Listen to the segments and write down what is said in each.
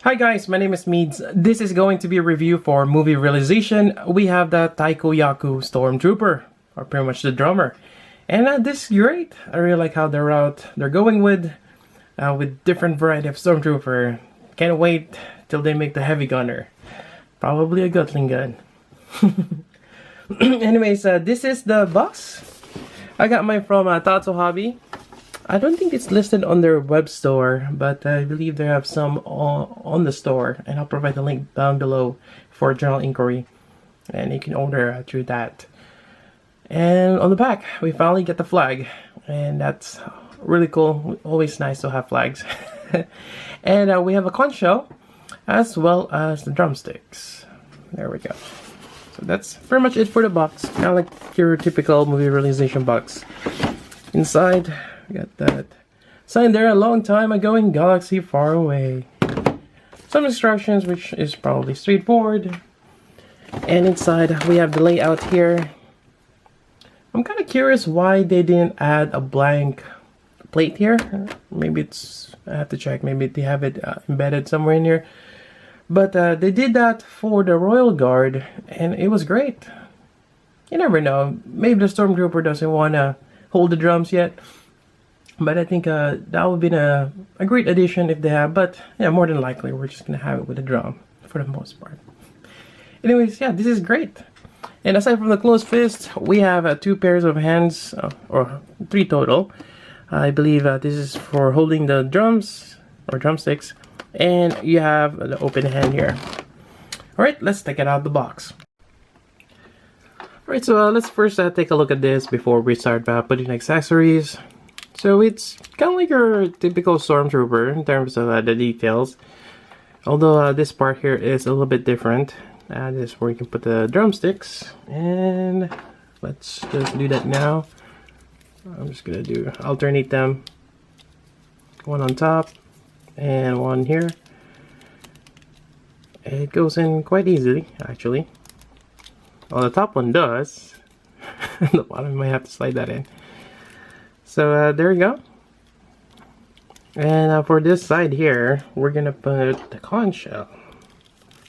Hi guys, my name is Meads. This is going to be a review for movie realization. We have the Taikoyaku Stormtrooper, or pretty much the drummer. And this is great. I really like how the route they're going with different variety of Stormtrooper. Can't wait till they make the heavy gunner. Probably a Gatling gun. Anyways, this is the box. I got mine from Tatsu Hobby. I don't think it's listed on their web store, but I believe they have some on the store, and I'll provide the link down below for general inquiry, and you can order through that. And on the back, we finally get the flag, and that's really cool. Always nice to have flags. And we have a conch shell, as well as the drumsticks. There we go. So that's pretty much it for the box, kind of like your typical movie realization box. Inside, got that signed there a long time ago in galaxy far away. Some instructions, which is probably straightforward. And inside we have the layout here. I'm kind of curious why they didn't add a blank plate here. Maybe it's, I have to check, maybe they have it embedded somewhere in here. But they did that for the Royal Guard, and it was great. You never know, maybe the Stormtrooper doesn't want to hold the drums yet. But I think that would be a great addition if they have. But yeah, more than likely, we're just going to have it with a drum for the most part. Anyways, yeah, this is great. And aside from the closed fist, we have 2 pairs of hands, or 3 total. I believe this is for holding the drums, or drumsticks. And you have the open hand here. Alright, let's take it out of the box. Alright, so let's first take a look at this before we start putting accessories. So it's kind of like your typical Stormtrooper in terms of the details. Although this part here is a little bit different. This is where you can put the drumsticks. And let's just do that now. I'm just going to alternate them. One on top and one here. It goes in quite easily, actually. Well, the top one does. The bottom might have to slide that in. So there we go. And for this side here, we're gonna put the conch shell.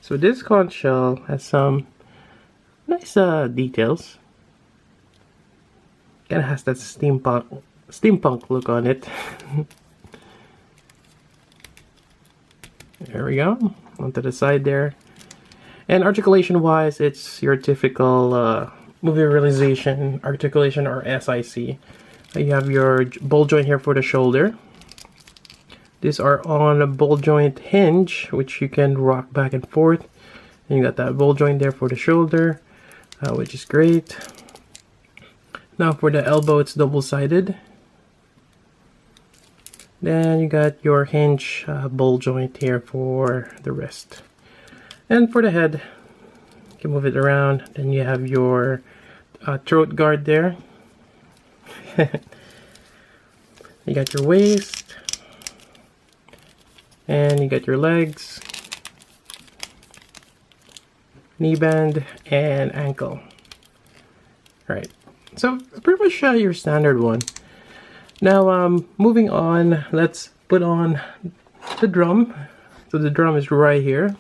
So this conch shell has some nice details. Kinda has that steampunk look on it. There we go. Onto the side there. And articulation wise, it's your typical movie realization articulation, or SIC. You have your ball joint here for the shoulder. These are on a ball joint hinge, which you can rock back and forth. And you got that ball joint there for the shoulder, which is great. Now for the elbow, it's double-sided. Then you got your hinge ball joint here for the wrist. And for the head, you can move it around. Then you have your throat guard there. You got your waist, and you got your legs, knee band, and ankle. Alright, so pretty much your standard one. Now moving on, let's put on the drum. So the drum is right here.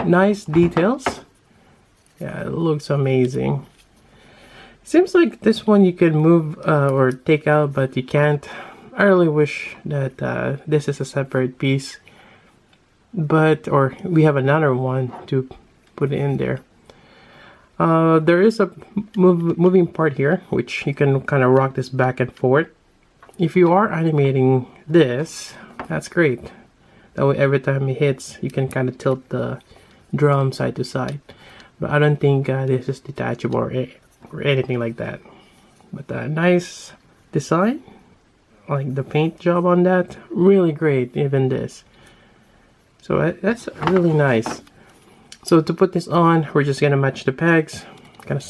Nice details. Yeah, it looks amazing. Seems like this one you can move or take out, but you can't. I really wish that this is a separate piece, or we have another one to put in there. There is a moving part here, which you can kind of rock this back and forth. If you are animating this, that's great. That way every time it hits, you can kind of tilt the drum side to side. But I don't think this is detachable or anything like that. But nice design. I like the paint job on that. Really great, even this. So that's really nice. So to put this on, we're just gonna match the pegs. Kind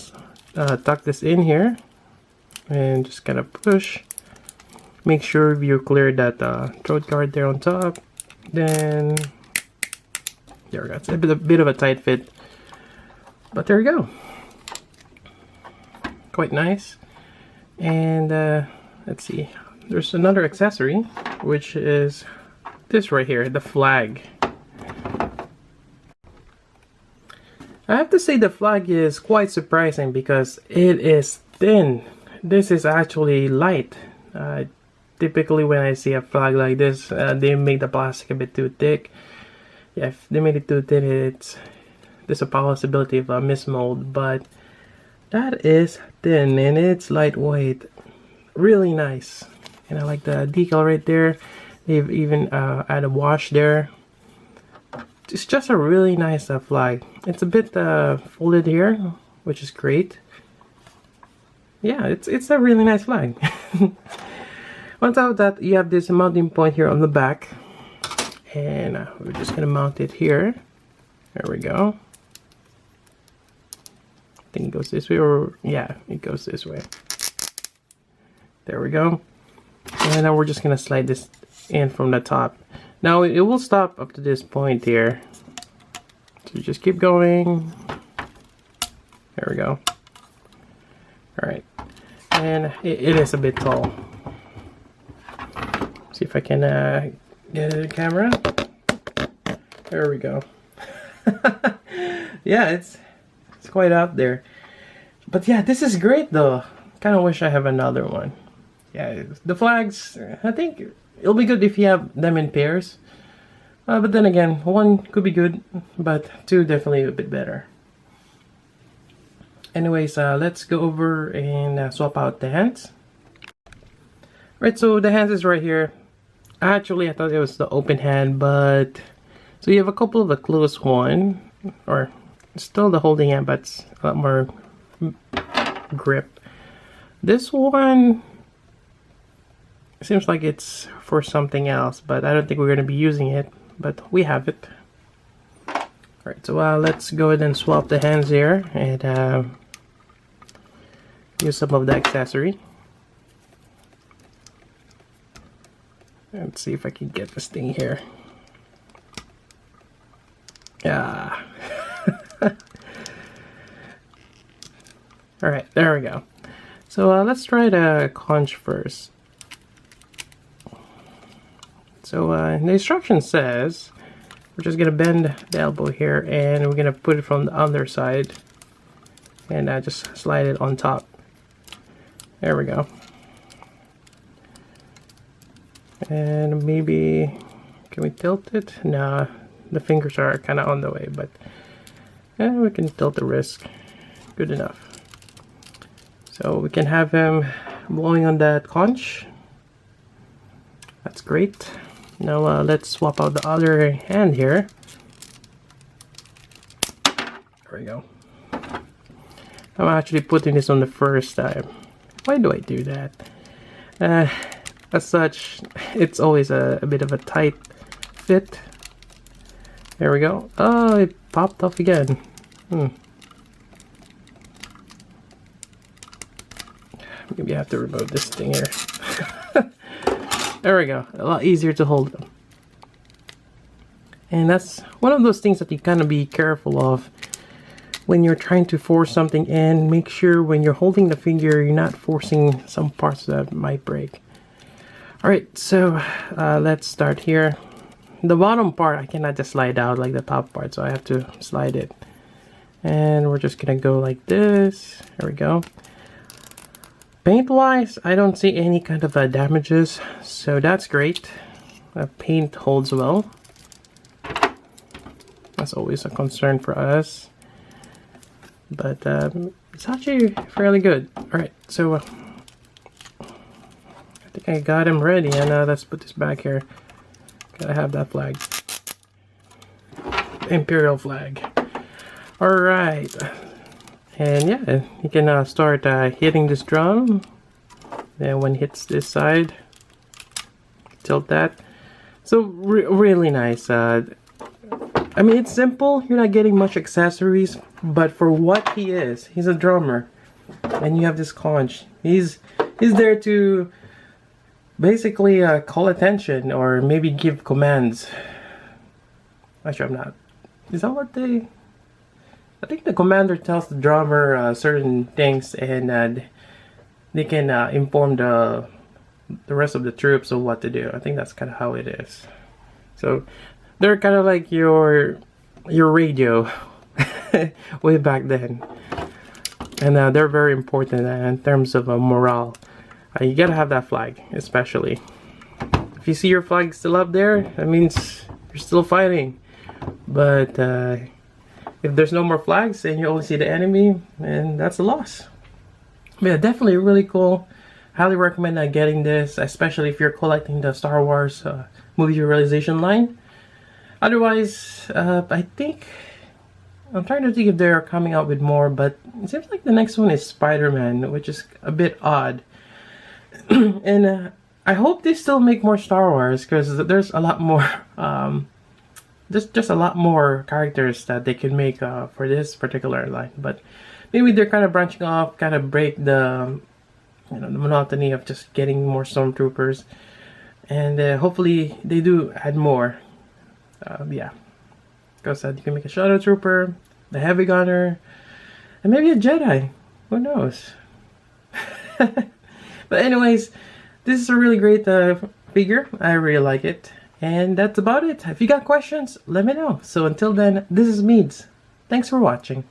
of tuck this in here, and just kind of push. Make sure you clear that throat guard there on top. Then there we go. It's a bit of a tight fit, but there we go. Quite nice. And let's see, there's another accessory, which is this right here, the flag. I have to say the flag is quite surprising because it is thin. This is actually light. Typically when I see a flag like this, they make the plastic a bit too thick. Yeah, if they made it too thin, there's a possibility of a mismold, but that is thin and it's lightweight. Really nice. And I like the decal right there. They've even added a wash there. It's just a really nice flag. It's a bit folded here, which is great. Yeah, it's a really nice flag. On top of that, you have this mounting point here on the back, and we're just gonna mount it here. There we go. I think it goes this way, or yeah, it goes this way. There we go. And now we're just gonna slide this in from the top. Now it will stop up to this point here. So just keep going. There we go. Alright. And it is a bit tall. See if I can get it in the camera. There we go. Yeah, it's quite out there. But yeah, this is great though. Kind of wish I have another one. Yeah, the flags, I think it'll be good if you have them in pairs. But then again, one could be good, but two definitely a bit better. Anyways, let's go over and swap out the hands. Right, so the hands is right here. Actually, I thought it was the open hand, but so you have a couple of the closed one, or still the holding hand, but it's a lot more grip. This one seems like it's for something else, but I don't think we're going to be using it, but we have it. Alright, so let's go ahead and swap the hands here and use some of the accessory. Let's see if I can get this thing here. Yeah. Alright, there we go. So let's try the conch first. So the instruction says we're just gonna bend the elbow here and we're gonna put it from the underside and just slide it on top. There we go. And maybe, can we tilt it? No, the fingers are kind of on the way, but we can tilt the wrist. Good enough. So we can have him blowing on that conch. That's great. Now let's swap out the other hand here. There we go. I'm actually putting this on the first time. Why do I do that? As such, it's always a bit of a tight fit. There we go. Oh, it popped off again. Maybe I have to remove this thing here. There we go. A lot easier to hold them. And that's one of those things that you kind of be careful of when you're trying to force something in. Make sure when you're holding the finger, you're not forcing some parts that might break. Alright, so let's start here. The bottom part, I cannot just slide out like the top part, so I have to slide it. And we're just gonna go like this. There we go. Paint-wise, I don't see any kind of damages, so that's great. Paint holds well. That's always a concern for us. But it's actually fairly good. Alright, so I think I got him ready, and let's put this back here. Gotta have that flag. Imperial flag. Alright. And yeah, you can start hitting this drum. Then when it hits this side, tilt that. So really nice. I mean, it's simple. You're not getting much accessories, but for what he is, he's a drummer, and you have this conch. He's there to basically call attention or maybe give commands. Actually, I'm not. Is that what they? I think the commander tells the drummer certain things, and they can inform the rest of the troops of what to do. I think that's kind of how it is. So they're kind of like your radio. way back then. And they're very important in terms of morale. You gotta have that flag, especially. If you see your flag still up there, that means you're still fighting. But if there's no more flags and you only see the enemy, then that's a loss. But yeah, definitely really cool. Highly recommend getting this, especially if you're collecting the Star Wars movie realization line. Otherwise, I think I'm trying to think if they're coming out with more, but it seems like the next one is Spider-Man, which is a bit odd. And I hope they still make more Star Wars, because there's a lot more just a lot more characters that they can make for this particular line. But maybe they're kind of branching off, kind of break the the monotony of just getting more Stormtroopers, and hopefully they do add more. Yeah, because you can make a Shadow Trooper, the Heavy Gunner, and maybe a Jedi. Who knows? But anyways, this is a really great figure. I really like it. And that's about it. If you got questions, let me know. So until then, this is Meads. Thanks for watching.